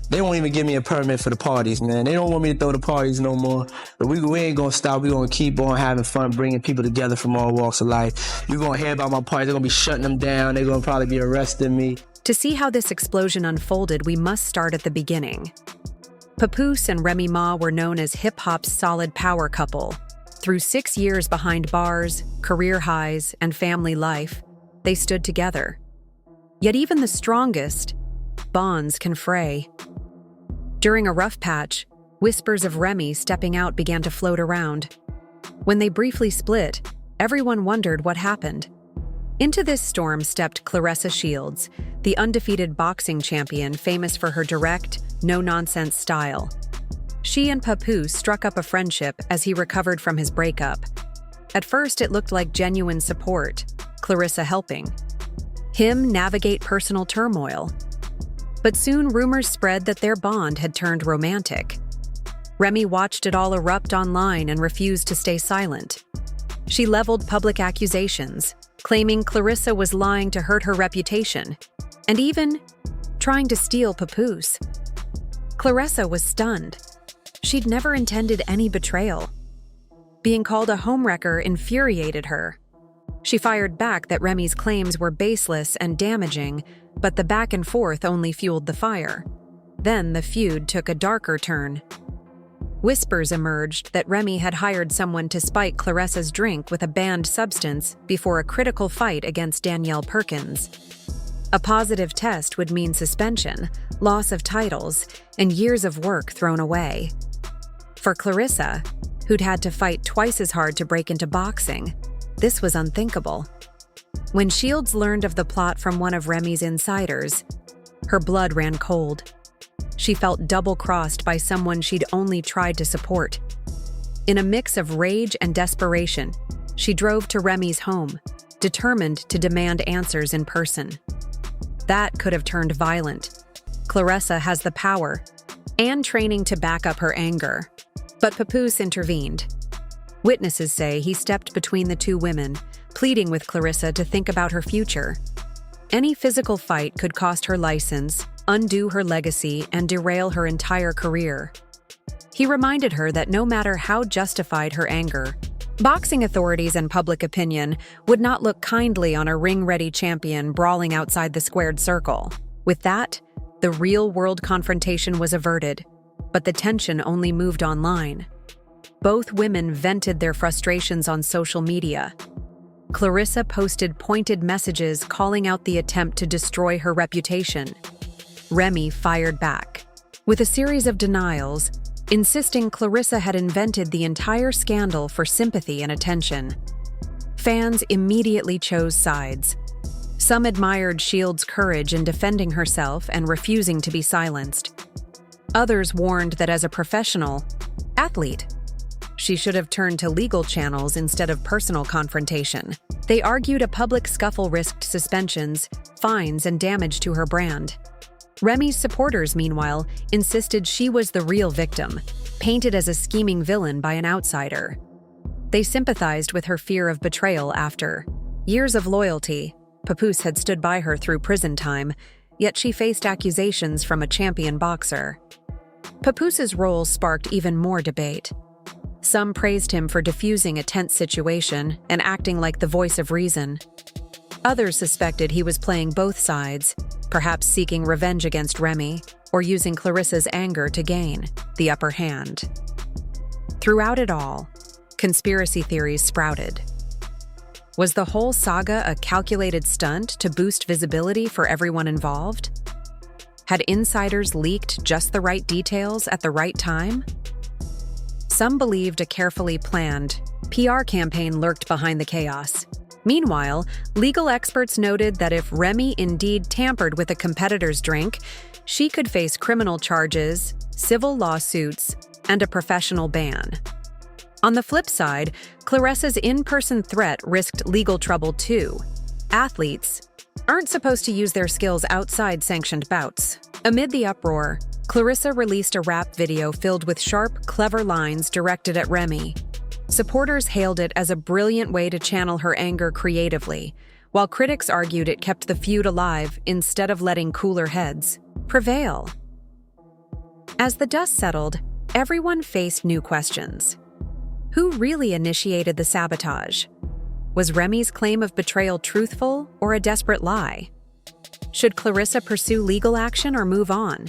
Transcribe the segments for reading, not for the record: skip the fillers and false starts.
They won't even give me a permit for the parties, man. They don't want me to throw the parties no more. But we ain't gonna stop. We gonna keep on having fun, bringing people together from all walks of life. You're gonna hear about my parties. They're gonna be shutting them down. They're gonna probably be arresting me. To see how this explosion unfolded, we must start at the beginning. Papoose and Remy Ma were known as hip-hop's solid power couple. Through 6 years behind bars, career highs, and family life, they stood together. Yet even the strongest bonds can fray. During a rough patch, whispers of Remy stepping out began to float around. When they briefly split, everyone wondered what happened. Into this storm stepped Claressa Shields, the undefeated boxing champion famous for her direct, no-nonsense style. She and Papoose struck up a friendship as he recovered from his breakup. At first, it looked like genuine support, Claressa helping him navigate personal turmoil. But soon rumors spread that their bond had turned romantic. Remy watched it all erupt online and refused to stay silent. She leveled public accusations, claiming Claressa was lying to hurt her reputation, and even trying to steal Papoose. Claressa was stunned. She'd never intended any betrayal. Being called a homewrecker infuriated her. She fired back that Remy's claims were baseless and damaging, but the back and forth only fueled the fire. Then the feud took a darker turn. Whispers emerged that Remy had hired someone to spike Claressa's drink with a banned substance before a critical fight against Danielle Perkins. A positive test would mean suspension, loss of titles, and years of work thrown away. For Claressa, who'd had to fight twice as hard to break into boxing, this was unthinkable. When Shields learned of the plot from one of Remy's insiders, her blood ran cold. She felt double-crossed by someone she'd only tried to support. In a mix of rage and desperation, she drove to Remy's home, determined to demand answers in person. That could have turned violent. Claressa has the power and training to back up her anger. But Papoose intervened. Witnesses say he stepped between the two women, pleading with Claressa to think about her future. Any physical fight could cost her license, undo her legacy, and derail her entire career. He reminded her that no matter how justified her anger, boxing authorities and public opinion would not look kindly on a ring-ready champion brawling outside the squared circle. With that, the real-world confrontation was averted, but the tension only moved online. Both women vented their frustrations on social media. Claressa posted pointed messages calling out the attempt to destroy her reputation. Remy fired back, with a series of denials, insisting Claressa had invented the entire scandal for sympathy and attention. Fans immediately chose sides. Some admired Shields' courage in defending herself and refusing to be silenced. Others warned that as a professional athlete, she should have turned to legal channels instead of personal confrontation. They argued a public scuffle risked suspensions, fines, and damage to her brand. Remy's supporters, meanwhile, insisted she was the real victim, painted as a scheming villain by an outsider. They sympathized with her fear of betrayal after years of loyalty. Papoose had stood by her through prison time, yet she faced accusations from a champion boxer. Papoose's role sparked even more debate. Some praised him for diffusing a tense situation and acting like the voice of reason. Others suspected he was playing both sides, perhaps seeking revenge against Remy or using Claressa's anger to gain the upper hand. Throughout it all, conspiracy theories sprouted. Was the whole saga a calculated stunt to boost visibility for everyone involved? Had insiders leaked just the right details at the right time? Some believed a carefully planned PR campaign lurked behind the chaos. Meanwhile, legal experts noted that if Remy indeed tampered with a competitor's drink, she could face criminal charges, civil lawsuits, and a professional ban. On the flip side, Claressa's in-person threat risked legal trouble too. Athletes aren't supposed to use their skills outside sanctioned bouts. Amid the uproar, Claressa released a rap video filled with sharp, clever lines directed at Remy. Supporters hailed it as a brilliant way to channel her anger creatively, while critics argued it kept the feud alive instead of letting cooler heads prevail. As the dust settled, everyone faced new questions. Who really initiated the sabotage? Was Remy's claim of betrayal truthful or a desperate lie? Should Clarissa pursue legal action or move on?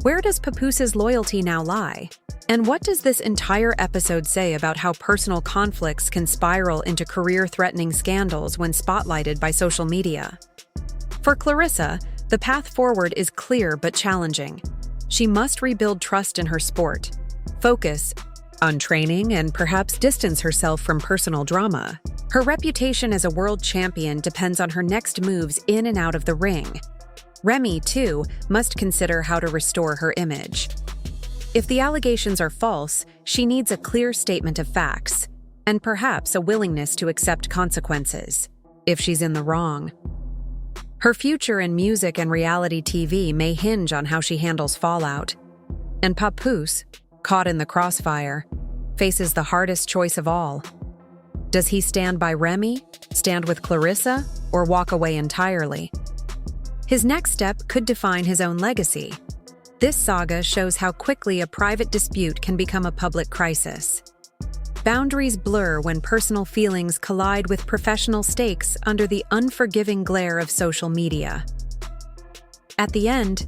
Where does Papoose' loyalty now lie? And what does this entire episode say about how personal conflicts can spiral into career-threatening scandals when spotlighted by social media? For Clarissa, the path forward is clear but challenging. She must rebuild trust in her sport, focus on training, and perhaps distance herself from personal drama. Her reputation as a world champion depends on her next moves in and out of the ring. Remy, too, must consider how to restore her image. If the allegations are false, she needs a clear statement of facts, and perhaps a willingness to accept consequences, if she's in the wrong. Her future in music and reality TV may hinge on how she handles fallout. And Papoose, caught in the crossfire, faces the hardest choice of all. Does he stand by Remy, stand with Clarissa, or walk away entirely? His next step could define his own legacy. This saga shows how quickly a private dispute can become a public crisis. Boundaries blur when personal feelings collide with professional stakes under the unforgiving glare of social media. At the end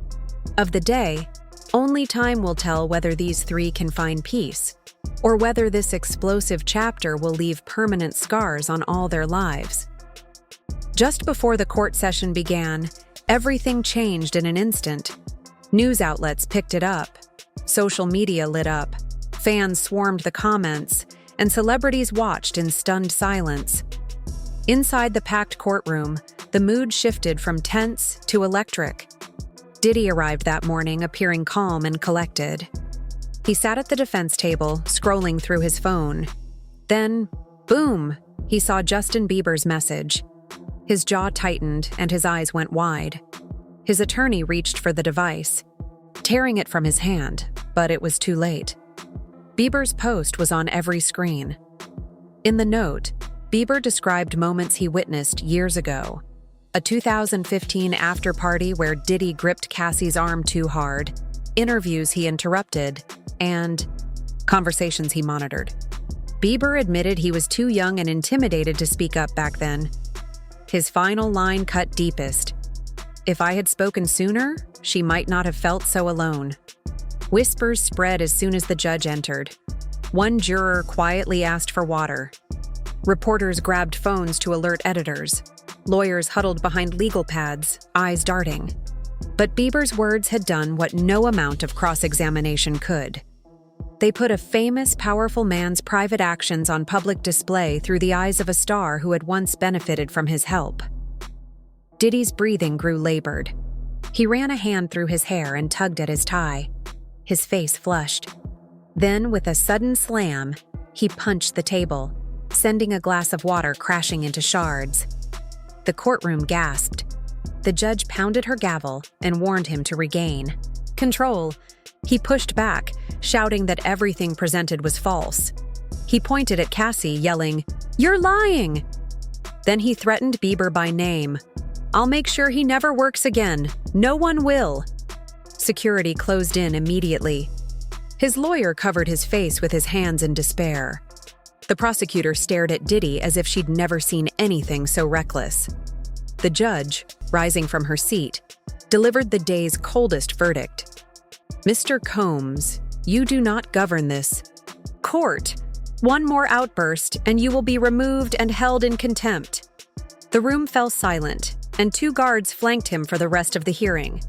of the day, only time will tell whether these three can find peace, or whether this explosive chapter will leave permanent scars on all their lives. Just before the court session began, everything changed in an instant. News outlets picked it up, social media lit up, fans swarmed the comments, and celebrities watched in stunned silence. Inside the packed courtroom, the mood shifted from tense to electric. Diddy arrived that morning, appearing calm and collected. He sat at the defense table, scrolling through his phone. Then, boom, he saw Justin Bieber's message. His jaw tightened and his eyes went wide. His attorney reached for the device, tearing it from his hand, but it was too late. Bieber's post was on every screen. In the note, Bieber described moments he witnessed years ago. A 2015 after-party where Diddy gripped Cassie's arm too hard, interviews he interrupted, and conversations he monitored. Bieber admitted he was too young and intimidated to speak up back then. His final line cut deepest. "If I had spoken sooner, she might not have felt so alone." Whispers spread as soon as the judge entered. One juror quietly asked for water. Reporters grabbed phones to alert editors. Lawyers huddled behind legal pads, eyes darting. But Bieber's words had done what no amount of cross-examination could. They put a famous, powerful man's private actions on public display through the eyes of a star who had once benefited from his help. Diddy's breathing grew labored. He ran a hand through his hair and tugged at his tie. His face flushed. Then, with a sudden slam, he punched the table, sending a glass of water crashing into shards. The courtroom gasped. The judge pounded her gavel and warned him to regain control. He pushed back, shouting that everything presented was false. He pointed at Cassie, yelling, "You're lying!" Then he threatened Bieber by name. "I'll make sure he never works again. No one will." Security closed in immediately. His lawyer covered his face with his hands in despair. The prosecutor stared at Diddy as if she'd never seen anything so reckless. The judge, rising from her seat, delivered the day's coldest verdict. "Mr. Combs, you do not govern this court. One more outburst, and you will be removed and held in contempt." The room fell silent, and 2 guards flanked him for the rest of the hearing.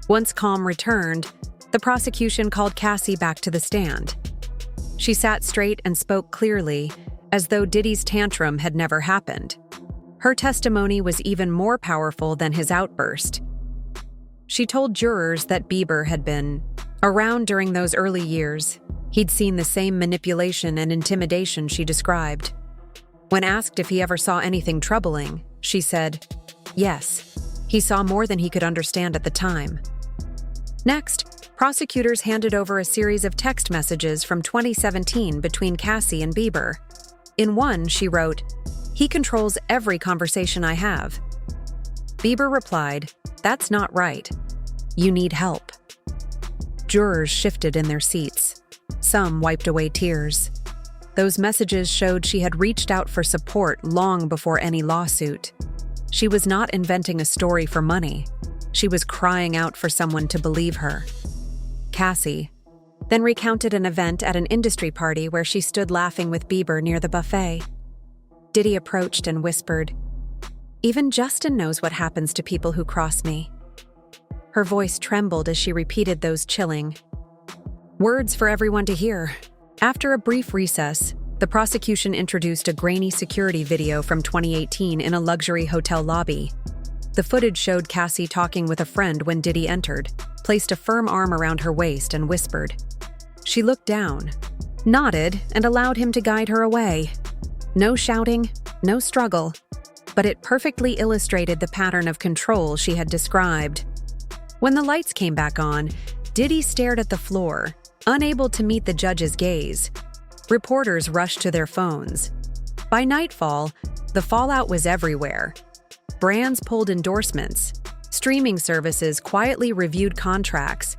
Once calm returned, the prosecution called Cassie back to the stand. She sat straight and spoke clearly, as though Diddy's tantrum had never happened. Her testimony was even more powerful than his outburst. She told jurors that Bieber had been around during those early years. He'd seen the same manipulation and intimidation she described. When asked if he ever saw anything troubling, she said, "Yes, he saw more than he could understand at the time." Next, prosecutors handed over a series of text messages from 2017 between Cassie and Bieber. In one, she wrote, "He controls every conversation I have." Bieber replied, "That's not right. You need help." Jurors shifted in their seats. Some wiped away tears. Those messages showed she had reached out for support long before any lawsuit. She was not inventing a story for money. She was crying out for someone to believe her. Cassie then recounted an event at an industry party where she stood laughing with Bieber near the buffet. Diddy approached and whispered, "Even Justin knows what happens to people who cross me." Her voice trembled as she repeated those chilling words for everyone to hear. After a brief recess, the prosecution introduced a grainy security video from 2018 in a luxury hotel lobby. The footage showed Cassie talking with a friend when Diddy entered, placed a firm arm around her waist and whispered. She looked down, nodded, and allowed him to guide her away. No shouting, no struggle, but it perfectly illustrated the pattern of control she had described. When the lights came back on, Diddy stared at the floor, unable to meet the judge's gaze. Reporters rushed to their phones. By nightfall, the fallout was everywhere. Brands pulled endorsements. Streaming services quietly reviewed contracts.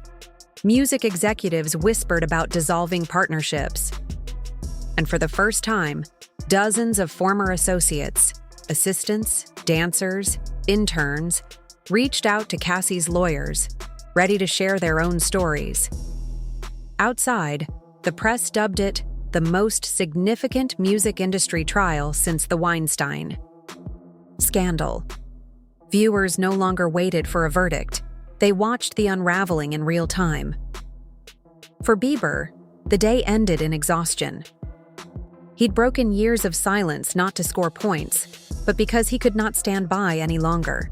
Music executives whispered about dissolving partnerships. And for the first time, dozens of former associates, assistants, dancers, interns, reached out to Cassie's lawyers, ready to share their own stories. Outside, the press dubbed it the most significant music industry trial since the Weinstein scandal. Viewers no longer waited for a verdict. They watched the unraveling in real time. For Bieber, the day ended in exhaustion. He'd broken years of silence not to score points, but because he could not stand by any longer.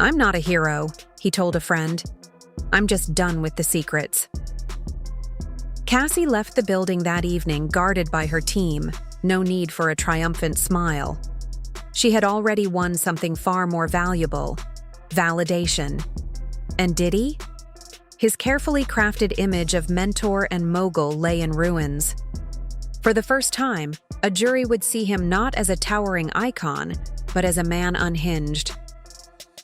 "I'm not a hero," he told a friend. "I'm just done with the secrets." Cassie left the building that evening guarded by her team, no need for a triumphant smile. She had already won something far more valuable: validation. And Diddy? His carefully crafted image of mentor and mogul lay in ruins. For the first time, a jury would see him not as a towering icon, but as a man unhinged.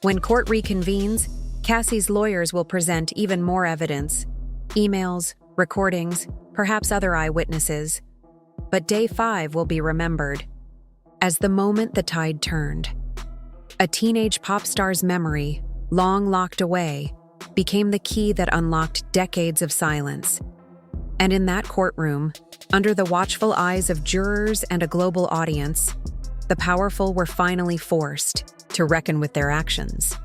When court reconvenes, Cassie's lawyers will present even more evidence: emails, recordings, perhaps other eyewitnesses. But day 5 will be remembered as the moment the tide turned. A teenage pop star's memory, long locked away, became the key that unlocked decades of silence. And in that courtroom, under the watchful eyes of jurors and a global audience, the powerful were finally forced to reckon with their actions.